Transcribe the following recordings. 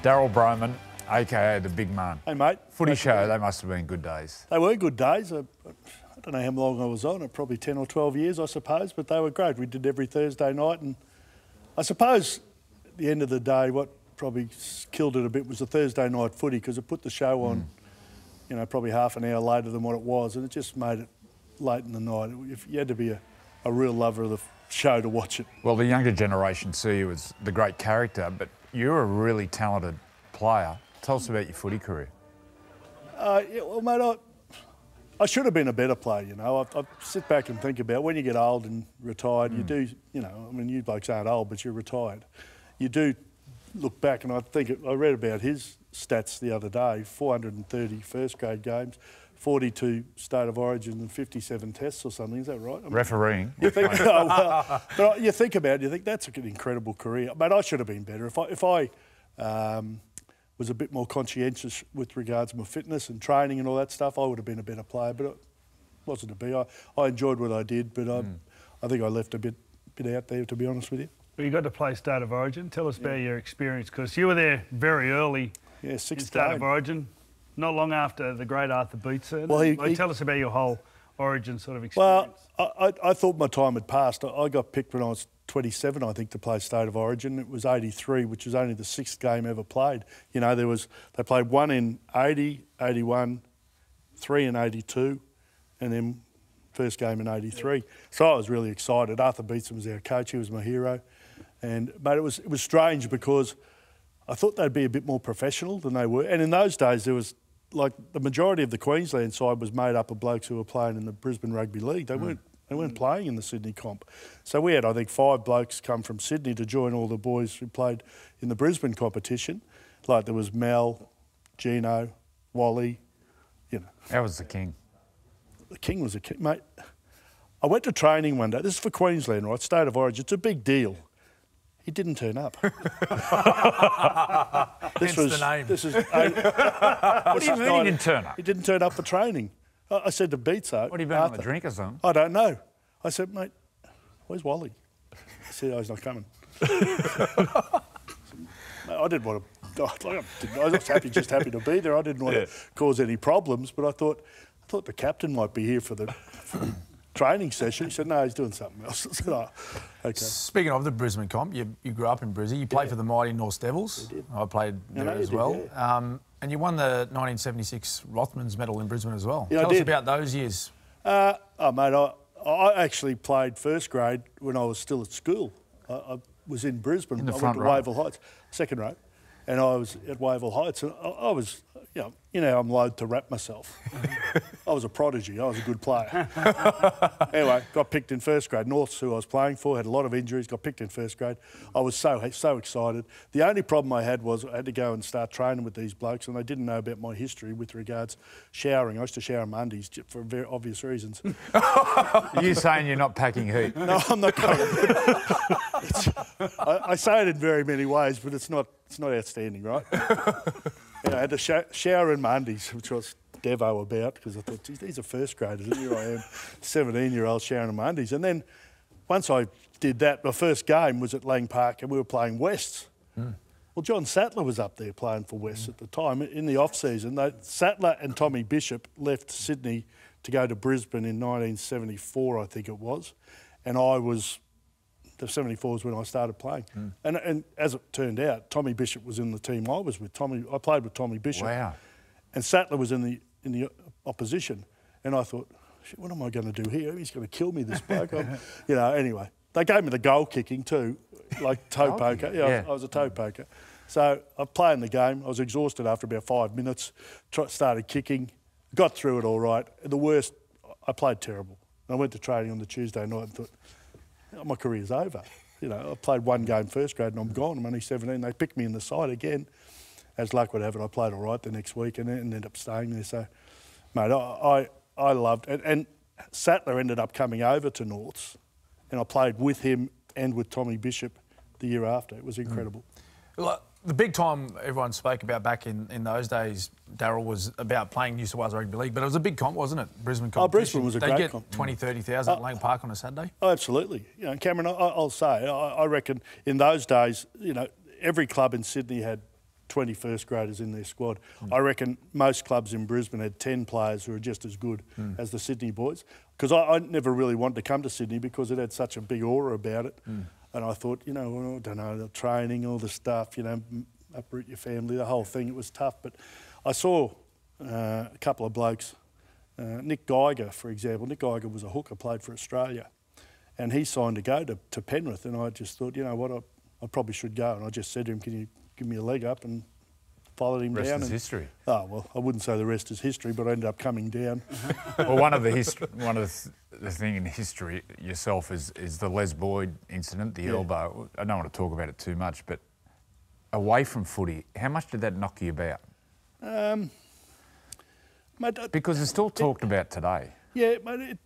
Daryl Broman, a.k.a. the Big Marn. Hey, mate. Footy show, they must have been good days. They were good days. I don't know how long I was on it, probably 10 or 12 years, I suppose, but they were great. We did every Thursday night, and I suppose at the end of the day, what probably killed it a bit was the Thursday night footy, because it put the show on, you know, probably half an hour later than what it was, and it just made it late in the night. You had to be a real lover of the show to watch it. Well, the younger generation see you as the great character, but you're a really talented player. Tell us about your footy career. Yeah, well, mate, I should have been a better player, you know. I sit back and think about when you get old and retired, you do, you know, I mean, you blokes aren't old, but you're retired. You do look back, and I read about his stats the other day, 430 first grade games, 42 State of Origin and 57 tests or something. Is that right? I mean, refereeing. You think, oh, well, but you think about it, you think that's an incredible career. Mate, I should have been better. If I was a bit more conscientious with regards to my fitness and training and all that stuff, I would have been a better player, but it wasn't to be. I enjoyed what I did, but I think I left a bit out there, to be honest with you. Well, you got to play State of Origin. Tell us about your experience, because you were there very early in State of Origin, not long after the great Arthur Beetson. Well, tell us about your whole Origin sort of experience. Well, I thought my time had passed. I got picked when I was 27, I think, to play State of Origin. It was 83, which was only the 6th game ever played. You know, they played one in 80, 81, 3 in 82, and then first game in 83. Yeah. So I was really excited. Arthur Beetson was our coach. He was my hero. But it was strange, because I thought they'd be a bit more professional than they were. And in those days, there was, like, the majority of the Queensland side was made up of blokes who were playing in the Brisbane Rugby League. They weren't playing in the Sydney comp. So we had, I think, 5 blokes come from Sydney to join all the boys who played in the Brisbane competition. Like, there was Mel, Gino, Wally, you know. That was the king. The king was a king, mate. I went to training one day. This is for Queensland, right? State of Origin. It's a big deal. He didn't turn up. Hence the name. What do you mean he didn't turn up? He didn't turn up for training. I said to Beatso... What, have you been on the drink or something? I don't know. I said, mate, where's Wally? He said, oh, he's not coming. I didn't want to... I was just happy to be there. I didn't want to cause any problems, but I thought the captain might be here for the training session. He said, no, he's doing something else. I said, oh, OK. Speaking of the Brisbane comp, you grew up in Brizzy. You played for the mighty North Devils. I played there as well. And you won the 1976 Rothmans medal in Brisbane as well. Tell us about those years. Oh, mate, I actually played first grade when I was still at school. I was in Brisbane. In the I front went to row. Wavell Heights, second row. And I was at Wavell Heights, and I was, you know, I'm loath to rap myself. I was a prodigy. I was a good player. Anyway, got picked in first grade. Norths, who I was playing for, had a lot of injuries, got picked in first grade. I was so excited. The only problem I had was I had to go and start training with these blokes, and they didn't know about my history with regards showering. I used to shower in my undies for very obvious reasons. You saying you're not packing heat? No, I'm not going. I say it in very many ways, but it's not outstanding, right? I had to shower in my undies, which was Devo about, because I thought, geez, these are first graders, and here I am, 17-year-old showering in my undies. And then once I did that, my first game was at Lang Park, and we were playing Wests. Well, John Sattler was up there playing for Wests at the time. In the off-season, Sattler and Tommy Bishop left Sydney to go to Brisbane in 1974, I think it was. And I was... The 74 was when I started playing. And as it turned out, Tommy Bishop was in the team I was with. I played with Tommy Bishop. Wow. And Sattler was in the opposition. And I thought, shit, what am I going to do here? He's going to kill me, this bloke. You know, anyway. They gave me the goal kicking too, like toe poker. Yeah, I was a toe poker. So I played in the game. I was exhausted after about 5 minutes. Started kicking. Got through it all right. The worst, I played terrible. I went to training on the Tuesday night and thought, my career's over. You know, I played one game first grade and I'm gone. I'm only 17. They picked me in the side again. As luck would have it, I played all right the next week and ended up staying there. So, mate, I loved it. And Sattler ended up coming over to Norths, and I played with him and with Tommy Bishop the year after. It was incredible. Well, the big time everyone spoke about back in those days, Daryl, was about playing New South Wales Rugby League, but it was a big comp, wasn't it? Brisbane comp. Oh, Brisbane was a great comp. They get 20,000, 30,000 at Lang Park on a Saturday? Oh, absolutely. You know, Cameron, I'll say, I reckon in those days, you know, every club in Sydney had 20 first graders in their squad. I reckon most clubs in Brisbane had 10 players who are just as good as the Sydney boys. Because I never really wanted to come to Sydney because it had such a big aura about it. And I thought, you know, well, I don't know, the training, all the stuff, you know, uproot your family, the whole thing, it was tough. But I saw a couple of blokes, Nick Geiger, for example. Nick Geiger was a hooker, played for Australia. And he signed to go to Penrith. And I just thought, you know what, I probably should go. And I just said to him, can you give me a leg up, and followed him down. Rest is history. Oh, well, I wouldn't say the rest is history, but I ended up coming down. Well, one of the thing in history yourself is the Les Boyd incident, the elbow. I don't want to talk about it too much, but away from footy, how much did that knock you about? Mate, because it's still talked about today. Yeah, but it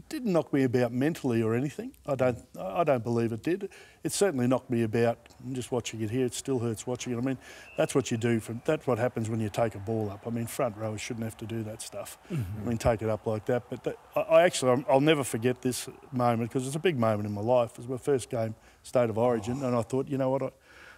didn't knock me about mentally or anything. I don't believe it did. It certainly knocked me about. I'm just watching it here. It still hurts watching it. I mean, that's what you do. That's what happens when you take a ball up. I mean, front rowers shouldn't have to do that stuff. I mean, take it up like that. But I'll never forget this moment because it's a big moment in my life. It was my first game, State of Origin, and I thought, you know what,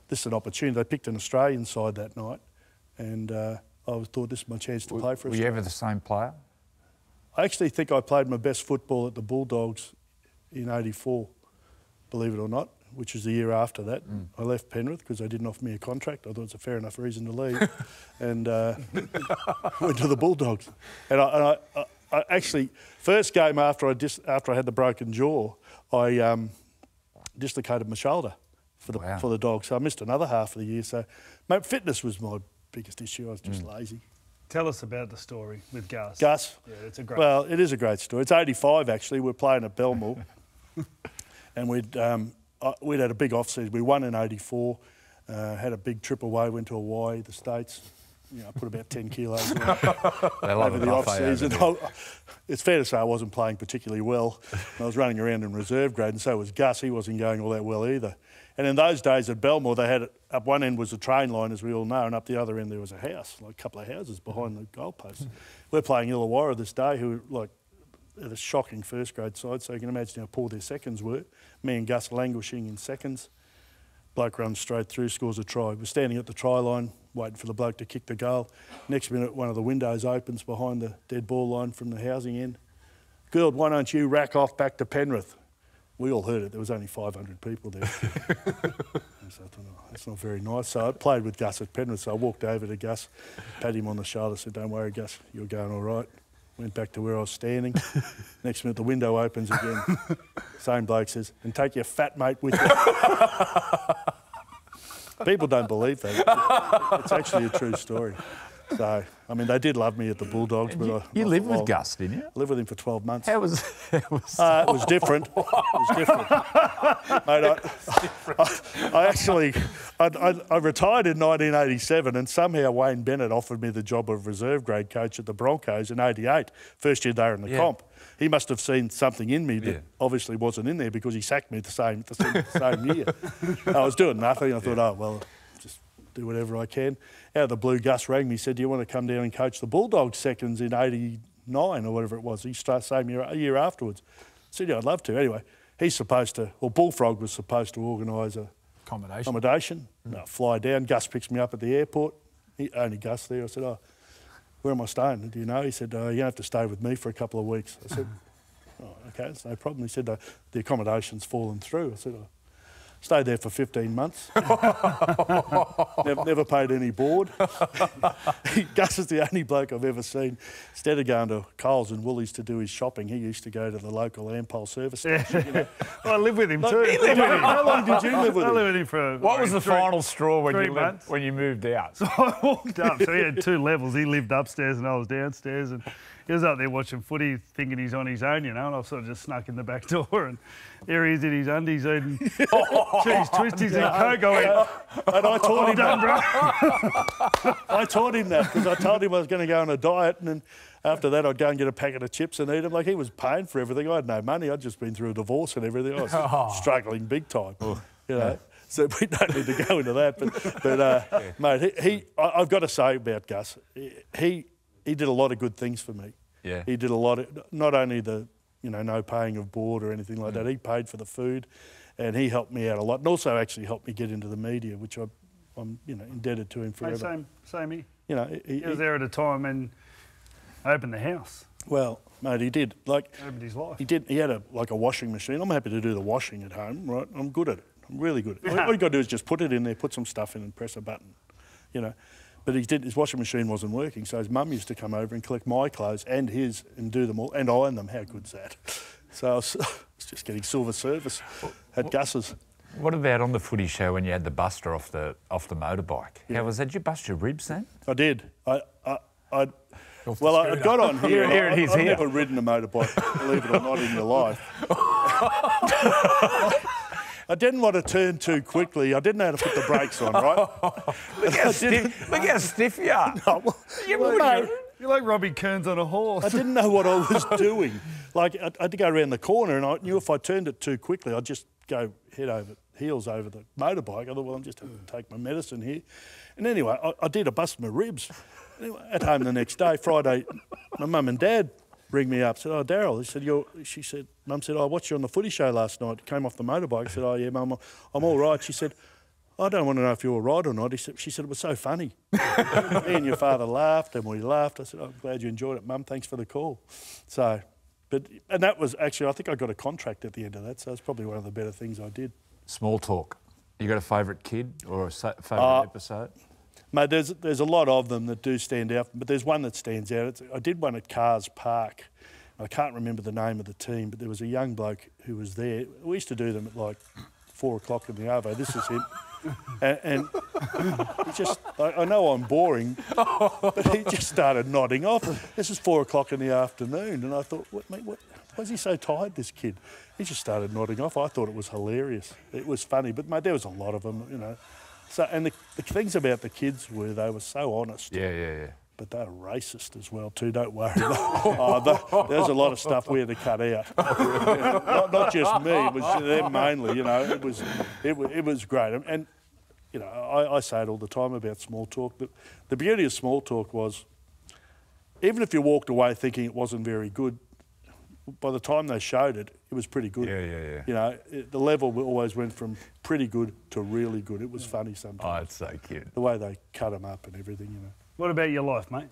this is an opportunity. They picked an Australian side that night, and I thought this is my chance to play for Australia. Were you ever the same player? I actually think I played my best football at the Bulldogs in !84, believe it or not, which is the year after that. I left Penrith because they didn't offer me a contract. I thought it was a fair enough reason to leave, and went to the Bulldogs. And I actually, first game after I had the broken jaw, I dislocated my shoulder for the Dogs. So I missed another half of the year. So, mate, fitness was my biggest issue. I was just lazy. Tell us about the story with Gus. Gus? Yeah, it's a great Well, it is a great story. It's '85, actually. We're playing at Belmore. And we'd had a big off-season. We won in '84, had a big trip away, went to Hawaii, the States. You know, put about 10 kilos on over the off-season. It's fair to say I wasn't playing particularly well. I was running around in reserve grade, and so was Gus. He wasn't going all that well either. And in those days at Belmore, they had up one end was a train line, as we all know, and up the other end there was a house, like a couple of houses behind the goalposts. We're playing Illawarra this day, who like had a shocking first grade side, so you can imagine how poor their seconds were. Me and Gus languishing in seconds. Bloke runs straight through, scores a try. We're standing at the try line, waiting for the bloke to kick the goal. Next minute, one of the windows opens behind the dead ball line from the housing end. Gould, why don't you rack off back to Penrith? We all heard it. There was only 500 people there. So I thought, oh, that's not very nice. So I played with Gus at Penrith. So I walked over to Gus, patted him on the shoulder, said, "Don't worry, Gus, you're going all right." Went back to where I was standing. Next minute, the window opens again. Same bloke says, "And take your fat mate with you." People don't believe that. It's actually a true story. So, I mean, they did love me at the Bulldogs. But you lived with Gus, didn't you? I lived with him for 12 months. How was it was different. It was different. Mate, I retired in 1987, and somehow Wayne Bennett offered me the job of reserve grade coach at the Broncos in '88, first year they were in the comp. He must have seen something in me that obviously wasn't in there because he sacked me the same year. I was doing nothing. I thought, oh, well, just do whatever I can. Out of the blue, Gus rang me, said, "Do you want to come down and coach the Bulldogs seconds in '89 or whatever it was?" He started same year, a year afterwards. I said, "Yeah, I'd love to." Anyway, he's supposed to, or Bullfrog was supposed to organise a accommodation. Fly down. Gus picks me up at the airport. Only Gus there. I said, "Oh, where am I staying? Do you know?" He said, "You're going to have to stay with me for a couple of weeks." I said, "Oh, okay, it's no problem." He said, "The accommodation's fallen through." I said, stayed there for 15 months. never paid any board. Gus is the only bloke I've ever seen. Instead of going to Coles and Woolies to do his shopping, he used to go to the local Ampol service station. You know. Well, I lived with him too. How long did you live with him? I lived with him for What was the final straw when you moved out? So I walked up. So he had two levels. He lived upstairs and I was downstairs. And he was up there watching footy, thinking he's on his own, you know, and I sort of just snuck in the back door, and there he is in his undies eating cheese twisties and Coke. And I taught him that. I taught him that because I told him I was going to go on a diet, and then after that I'd go and get a packet of chips and eat them. Like, he was paying for everything. I had no money. I'd just been through a divorce and everything. I was struggling big time, you know. So we don't need to go into that. But mate, I've got to say about Gus, he did a lot of good things for me. Yeah. He did a lot of, not only the, you know, no paying of board or anything like that. He paid for the food, and he helped me out a lot, and also actually helped me get into the media, which I I'm indebted to him forever. Mate, same here. You know, he was there at a time and opened the house. Well, mate, he did. Like, opened his life. He did. He had a washing machine. I'm happy to do the washing at home, right? I'm good at it. I'm really good at it. All you got to do is just put it in there, put some stuff in and press a button, you know. But his washing machine wasn't working, so his mum used to come over and collect my clothes and his and do them all and iron them. How good's that? So I was just getting silver service at Gus's. What about on the footy show when you had the buster off the motorbike? Yeah. How was that? Did you bust your ribs then? I did. I got on here. Here it is. I've never ridden a motorbike, believe it or not, in your life. I didn't want to turn too quickly. I didn't know how to put the brakes on, right? Look how stiff you are. No, you're like Robbie Kearns on a horse. I didn't know what I was doing. Like, I had to go around the corner, and I knew if I turned it too quickly, I'd just go heels over the motorbike. I thought, well, I'm just having to take my medicine here. And anyway, I did. I busted my ribs. Anyway, at home the next day, Friday, my mum and dad ring me up, said, oh, Daryl, she said, Mum said, I watched you on the footy show last night, came off the motorbike. I said, oh, yeah, Mum, I'm all right. She said, I don't want to know if you're all right or not. She said, it was so funny. Me and your father laughed and we laughed. I said, oh, I'm glad you enjoyed it, Mum, thanks for the call. So, and that was actually, I think I got a contract at the end of that, so it's probably one of the better things I did. Small talk. You got a favourite kid or a favourite episode? Mate, there's a lot of them that do stand out, but there's one that stands out. I did one at Cars Park. I can't remember the name of the team, but there was a young bloke who was there. We used to do them at like 4 o'clock in the arvo. This is him. And he just, I know I'm boring, but he just started nodding off. This is 4 o'clock in the afternoon, and I thought, why is he so tired, this kid? He just started nodding off. I thought it was hilarious. It was funny, but mate, there was a lot of them, you know. So, and the things about the kids were they were so honest. Yeah. But they're racist as well too. Don't worry. There's a lot of stuff we had to cut out. Not just me. It was them mainly. You know, it was great. And you know, I say it all the time about small talk. But the beauty of small talk was, even if you walked away thinking it wasn't very good, by the time they showed it, it was pretty good. Yeah. You know, the level always went from pretty good to really good. It was funny sometimes. Oh, it's so cute. The way they cut them up and everything, you know. What about your life, mate?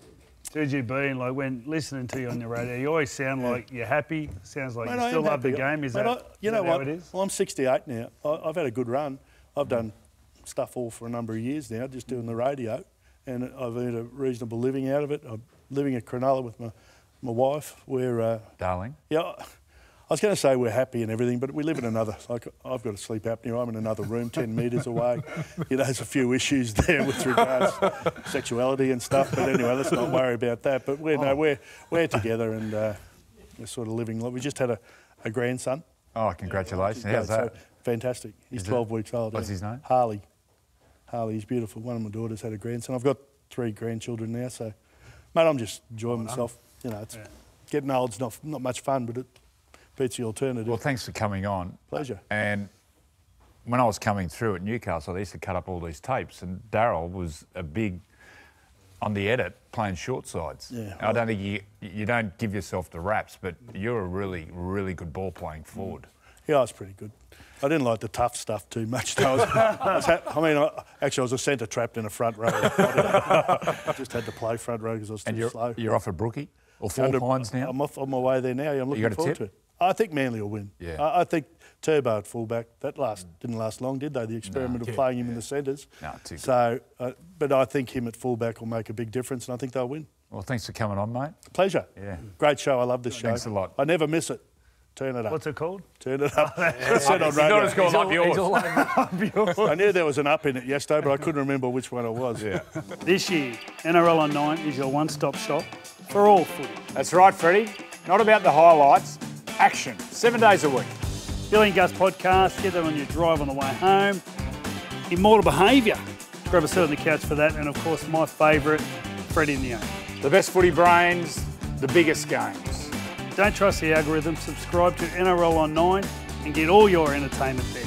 2GB and like when listening to you on the radio, you always sound like you're happy. Sounds like you still love the game. Is that how it is? Well, I'm 68 now. I've had a good run. I've done stuff all for a number of years now, just doing the radio, and I've earned a reasonable living out of it. I'm living at Cronulla with my wife. We're darling. Yeah. I was going to say we're happy and everything, but we live in another, like I've got a sleep apnea, I'm in another room 10 metres away. You know, there's a few issues there with regards to sexuality and stuff, but anyway, let's not worry about that. But we're together and we're sort of living, we just had a grandson. Oh, congratulations. How's that? So, fantastic. He's 12 weeks old. What's his name? Harley. He's beautiful. One of my daughters had a grandson. I've got 3 grandchildren now, so, mate, I'm just enjoying myself. You know, it's getting old's not much fun, but it beats the alternative. Well, thanks for coming on. Pleasure. And when I was coming through at Newcastle, they used to cut up all these tapes, and Daryl was a big, on the edit, playing short sides. Yeah. I don't think you don't give yourself the raps, but you're a really, really good ball playing forward. Yeah, I was pretty good. I didn't like the tough stuff too much. I was a centre trapped in a front row. I just had to play front row because I was too slow. You're off at Brookie? Or 4 Pines now? I'm off on my way there now. I'm looking forward to it. I think Manly will win. Yeah. I think Turbo at fullback, didn't last long, did they? The experiment of playing him in the centres. No, too good. So, but I think him at fullback will make a big difference, and I think they'll win. Well, thanks for coming on, mate. Pleasure. Yeah. Great show. I love this show. Thanks a lot. I never miss it. Turn it up. What's it called? Turn it up. Said on radio. Not as called Up Yours. I knew there was an up in it yesterday, but I couldn't remember which one it was. Yeah. This year, NRL on 9 is your one-stop shop for all footy. That's right, Freddie. Not about the highlights. Action. 7 days a week. Billy and Gus podcast. Get that on your drive on the way home. Immortal Behaviour. Grab a seat on the couch for that. And, of course, my favourite, Freddie and the Own. The best footy brains, the biggest games. Don't trust the algorithm. Subscribe to NRL on 9 and get all your entertainment there.